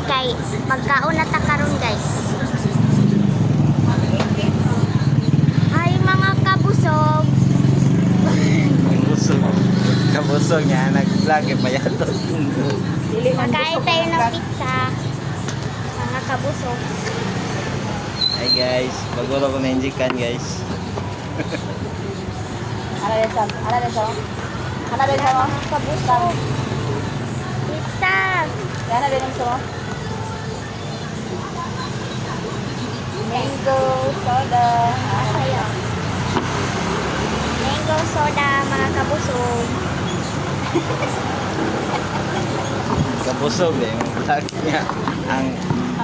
kay magkaon na ta karon guys. Ay mga kabusog. Kabusog niya, nag-vlog pa yan. Magkain tayo ng pizza. Mga kabusog. Hi guys, baguro ko na-injikan guys. Mga kabusog. Pizza. Mango soda. Masaya. Mango soda mga kabusog. Kabusog eh, yung vlog niya. Ang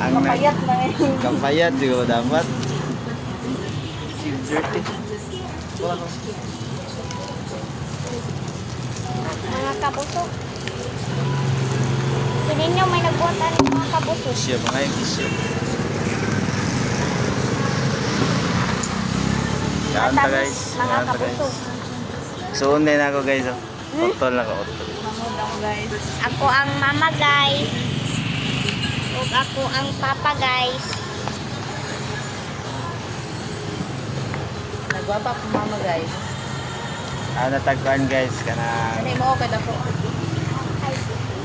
Kapayat na eh. kapayat siguro dapat. Dirty. Mga kabusog. Hindi nyo may nagbuhatan ng mga kabusog. Isyo, mga yung isyo. Yan ta guys. Mga Yan ta guys. kabusog. Suon din ako guys. Oh. Utol na ko, utol. Ako ang mama guys. Ug ako ang papa guys. Nagwapa ko mama guys. Natagpuan guys, kanang Ano mo okay na po? Ay,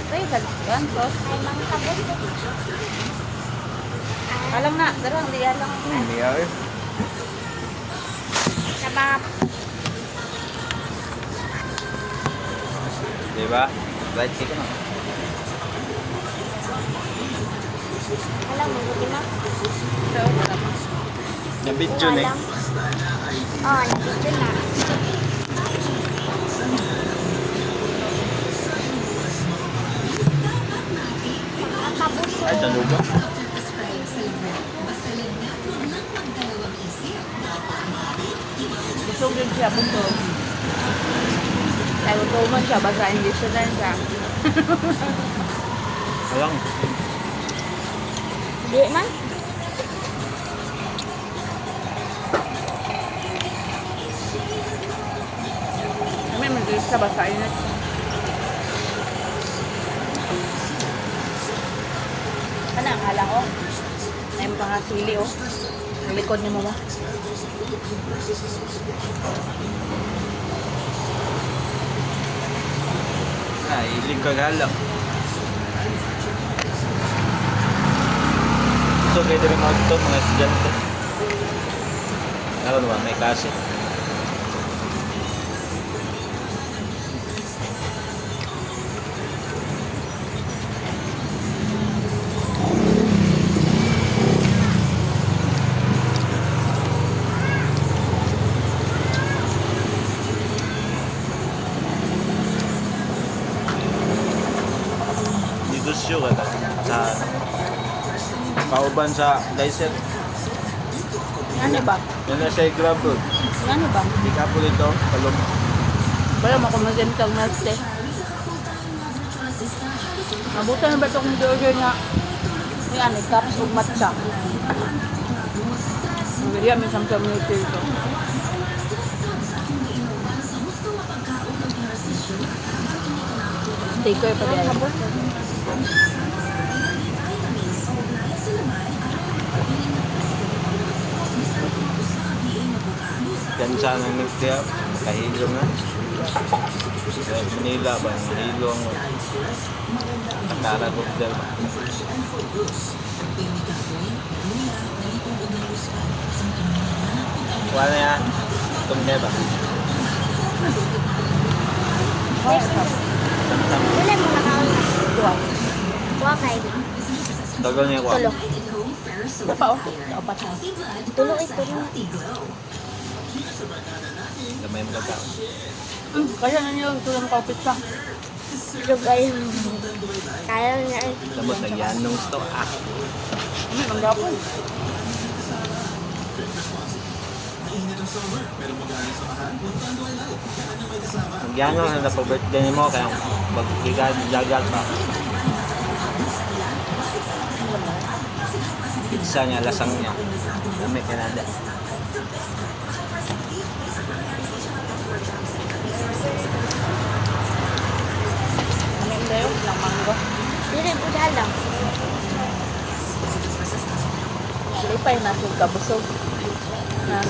Ay, daghan sos. ay mga kabusog. Alam na, darang di alam. Meal. Sa mga Diba? Right cake na. alam mo, di ba? So, wala pa. Yung video na eh. Oh, nabidyo na. Mga kabusog. Ay, taluga. Busog din siya, busog. Kaya utuman siya, basta hindi siya na siya. Alang. Di man. Kami mag-iis siya, basta init. Ano ang hala ko? Ay mo pang sili oh. Ang likod ni mama. Ay, ilig ko galak. Gusto kayo din mag-to, mga estudyante. Ano naman, may klase. Negosyo ka sa pauban sa Lycet. Ano ba? Yan na siya Grab Road. Ano ba? Di ka po dito, palong. Wala mo kung magandang naste. Mabutan na ba itong order nga? May ano, cups o matcha. Magandang may samsam nito ito. Sticker pa din. Yan sana ng nagtiya, kahilo na. Sa Manila ba, kahilo ang Karagod dyan. Wala na yan. Itong ba? Samsam. Wala mo nakaon. Tuwa. Tuwa kayo. Tagal niya ko. Tulo. Ito pa oh. Dapat na. Tulo ito na. Gamay mo ka. Kaya na niyo tulong ka pizza. Tulog kayo. Kaya nga eh. Lamot na yan nung stock. Ano ang gapon? Magyano na napag-birthday mo kaya magkikadagal pa. Pizza niya, lasang niya. Dami Canada. Ano yung dayo? Lang mango. Dili po lang. pa nasog ka busog. Na,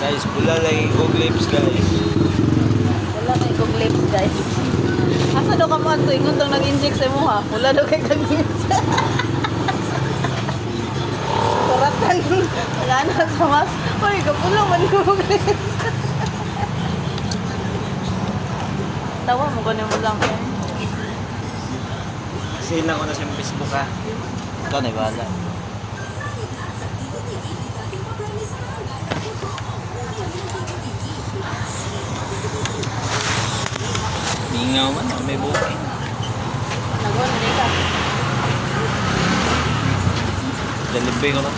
Guys, pula lagi ko lips guys. wala kay kong lips guys. Asa daw ka mo ato ingon tong nag-inject sa mo ha? Wala daw kay kagis. Suratan. Wala na sa mas. Hoy, kapulang man ko lips. Tawa mo ganun mo lang. Sina ko na sa Facebook ha. Ikaw na iwala. Mingaw man, may buhay. Nagawa na ka. Jalibay ko na.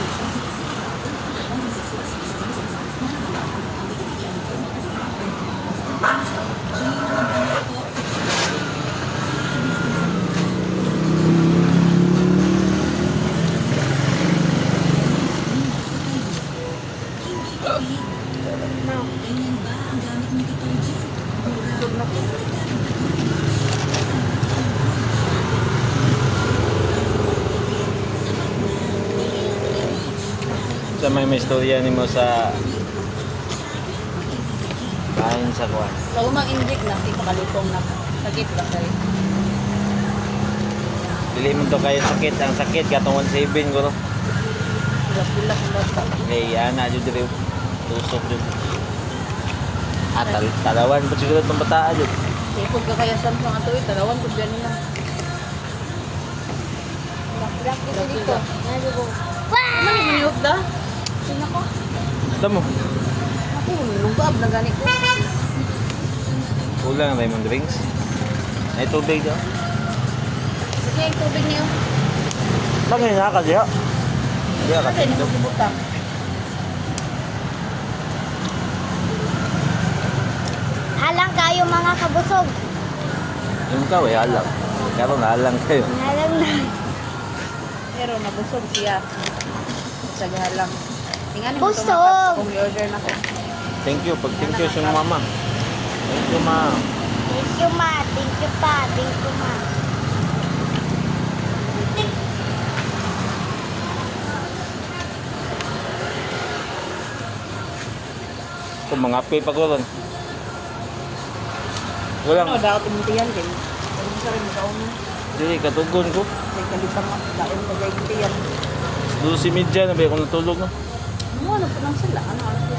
Sa may istorya ni mo sa kain sa kuwan. Sa umang inject na, di makalipong na. Sakit lang kayo. Dili mo to kayo sakit. Ang sakit katong 1.7 ko no. Pula-pula sa bata. Kay ana jud diri tusok jud. Talawan pa siguro itong bataan jud. Ipod ka kaya Samsung ato eh. Talawan ko dyan nila. Black dito dito. Nalo ko. Ano yung miniyot da? Sino ko? Ito mo. Ako, lugab na gani ko. Kulang Raymond drinks. Ay tubig daw. Sige, yung tubig niyo. Bagay na ka diha. Diha ka. Kasi hindi ko subutang. Halang kayo mga kabusog. Yung ka way alam. Karon alang kayo. Halang na. Pero nabusog siya. Sagahan lang. Tingnan mo Busog. kung i-order na ko. Thank you. Pag thank you sa mama. Thank you ma. Thank you ma. Thank you pa. Thank you ma. Kung mga api pa ko ron. Walang. Ano, dapat imuntiyan din. Pero sa rin mo Dili katugon ko. May kalipang daon na dahil imuntiyan. 12:30 na ba ako natulog no? Ano po lang sila? Ano po sila?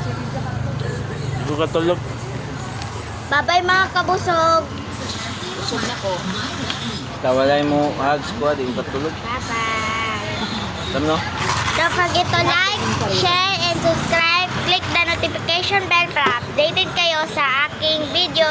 Hindi ko katulog. Bye-bye mga kabusog. Busog na ko. Tawalay mo hugs ko, di ko katulog. Bye-bye. Tama no? Don't forget to like, share, and subscribe. Click the notification bell para updated kayo sa aking video.